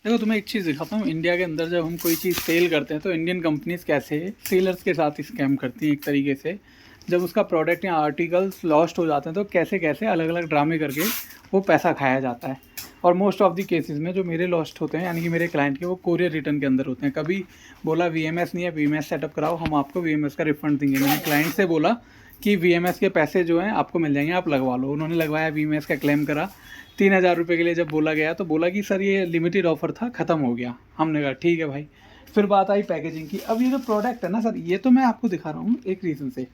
देखो तुम्हें एक चीज़ दिखाता हूँ। इंडिया के अंदर जब हम कोई चीज़ सेल करते हैं तो इंडियन कंपनीज़ कैसे सेलर्स के साथ स्कैम करती हैं एक तरीके से। जब उसका प्रोडक्ट या आर्टिकल्स लॉस्ट हो जाते हैं तो कैसे कैसे अलग अलग ड्रामे करके वो पैसा खाया जाता है। और मोस्ट ऑफ द केसेस में जो मेरे लॉस्ट होते हैं यानी कि मेरे क्लाइंट के, वो कोरियर रिटर्न के अंदर होते हैं। कभी बोला VMS नहीं है, VMS सेटअप कराओ, हम आपको VMS का रिफंड देंगे। मैंने क्लाइंट से बोला कि VMS के पैसे जो हैं आपको मिल जाएंगे, आप लगवा लो। उन्होंने लगवाया, VMS का क्लेम करा। 3,000 रुपये के लिए जब बोला गया तो बोला कि सर ये लिमिटेड ऑफर था, ख़त्म हो गया। हमने कहा ठीक है भाई। फिर बात आई पैकेजिंग की। अब ये जो प्रोडक्ट है ना सर, ये तो मैं आपको दिखा रहा हूँ एक रीज़न से।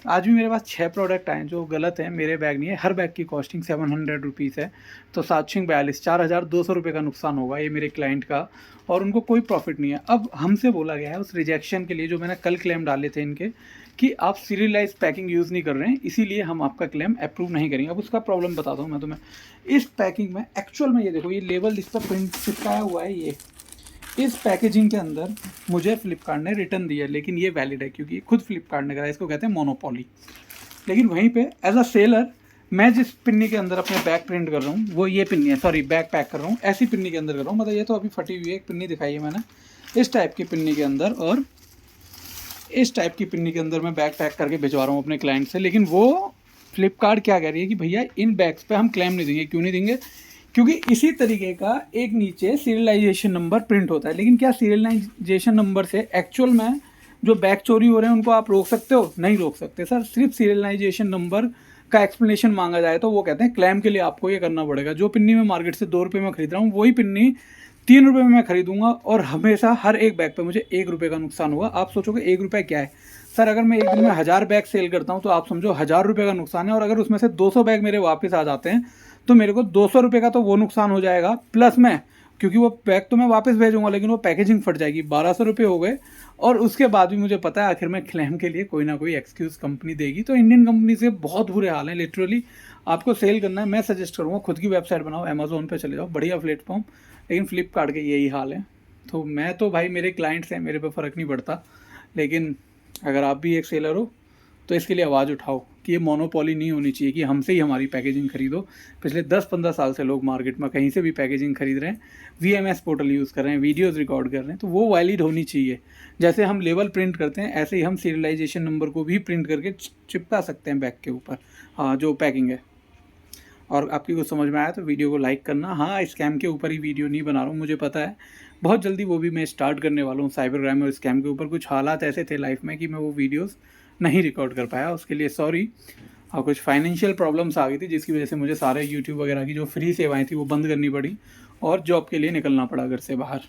आज भी मेरे पास 6 प्रोडक्ट आए जो गलत हैं, मेरे बैग नहीं है। हर बैग की कॉस्टिंग 700 रुपीज़ है, तो 742 4,200 रुपये का नुकसान होगा ये मेरे क्लाइंट का, और उनको कोई प्रॉफिट नहीं है। अब हमसे बोला गया है उस रिजेक्शन के लिए जो मैंने कल क्लेम डाले थे इनके, कि आप सीरियलाइज पैकिंग यूज़ नहीं कर रहे हैं, इसीलिए हम आपका क्लेम अप्रूव नहीं करेंगे। अब उसका प्रॉब्लम बताता हूँ मैं तुम्हें। इस पैकिंग में एक्चुअल में ये देखो, ये लेबल इस पर प्रिंट चिपकाया हुआ है। ये इस पैकेजिंग के अंदर मुझे फ्लिपकार्ट ने रिटर्न दिया, लेकिन ये वैलिड है क्योंकि खुद फ्लिपकार्ट ने करा। इसको कहते हैं मोनोपोली। लेकिन वहीं पे एज अ सेलर मैं जिस पिन्नी के अंदर अपने बैग प्रिंट कर रहा हूँ वो ये पिन्नी है, सॉरी बैग पैक कर रहा हूँ, ऐसी पिन्नी के अंदर कर रहा हूँ। मतलब ये तो अभी फटी हुई है, एक पिन्नी दिखाई है मैंने इस टाइप की पिन्नी के अंदर, और इस टाइप की पिन्नी के अंदर मैं बैग पैक करके भिजवा रहा हूँ अपने क्लाइंट से। लेकिन वो फ्लिपकार्ट क्या कह रही है कि भैया इन बैग्स पे हम क्लेम नहीं देंगे। क्यों नहीं देंगे? क्योंकि इसी तरीके का एक नीचे सीरियलाइजेशन नंबर प्रिंट होता है। लेकिन क्या सीरियलाइजेशन नंबर से एक्चुअल में जो बैग चोरी हो रहे हैं उनको आप रोक सकते हो? नहीं रोक सकते सर। सिर्फ सीरियलाइजेशन नंबर का एक्सप्लेनेशन मांगा जाए तो वो कहते हैं क्लेम के लिए आपको ये करना पड़ेगा। जो पिन्नी मैं मार्केट से 2 रुपये में खरीद रहा हूँ वही पिन्नी 3 रुपये में मैं खरीदूंगा, और हमेशा हर एक बैग पे मुझे 1 रुपये का नुकसान होगा। आप सोचोगे 1 रुपये क्या है सर? अगर मैं एक दिन में 1000 बैग सेल करता हूँ तो आप समझो 1000 रुपये का नुकसान है। और अगर उसमें से 200 बैग मेरे वापस आ जाते हैं तो मेरे को 200 रुपये का तो वो नुकसान हो जाएगा, प्लस में, क्योंकि वो बैग तो मैं वापस भेजूंगा लेकिन वो पैकेजिंग फट जाएगी, 1200 रुपये हो गए। और उसके बाद भी मुझे पता है आखिर में क्लेम के लिए कोई ना कोई एक्सक्यूज़ कंपनी देगी। तो इंडियन कंपनी से बहुत बुरे हाल हैं लिटरली। आपको सेल करना है, मैं सजेस्ट करूँगा खुद की वेबसाइट बनाओ, अमेजोन पे चले जाओ, बढ़िया प्लेटफॉर्म। लेकिन फ्लिपकार्ट के यही हाल है। तो मैं तो भाई, मेरे क्लाइंट्स हैं, मेरे पे फ़र्क नहीं पड़ता। लेकिन अगर आप भी एक सेलर हो तो इसके लिए आवाज़ उठाओ कि ये मोनोपोली नहीं होनी चाहिए कि हमसे ही हमारी पैकेजिंग खरीदो। पिछले 10-15 साल से लोग मार्केट में कहीं से भी पैकेजिंग खरीद रहे हैं, VMS पोर्टल यूज़ कर रहे हैं, वीडियोज़ रिकॉर्ड कर रहे हैं, तो वो वैलिड होनी चाहिए। जैसे हम लेबल प्रिंट करते हैं ऐसे ही हम सीरियलाइजेशन नंबर को भी प्रिंट करके चिपका सकते हैं बैग के ऊपर, हाँ, जो पैकिंग है। और आपकी कुछ समझ में आया तो वीडियो को लाइक करना। हाँ, स्कैम के ऊपर ही वीडियो नहीं बना रहा हूँ, मुझे पता है। बहुत जल्दी वो भी मैं स्टार्ट करने वाला हूँ, साइबर क्राइम और स्कैम के ऊपर। कुछ हालात ऐसे थे लाइफ में कि मैं वो वीडियोज़ नहीं रिकॉर्ड कर पाया, उसके लिए सॉरी। और कुछ फाइनेंशियल प्रॉब्लम्स आ गई थी जिसकी वजह से मुझे सारे यूट्यूब वगैरह की जो फ्री सेवाएं थी वो बंद करनी पड़ी, और जॉब के लिए निकलना पड़ा घर से बाहर।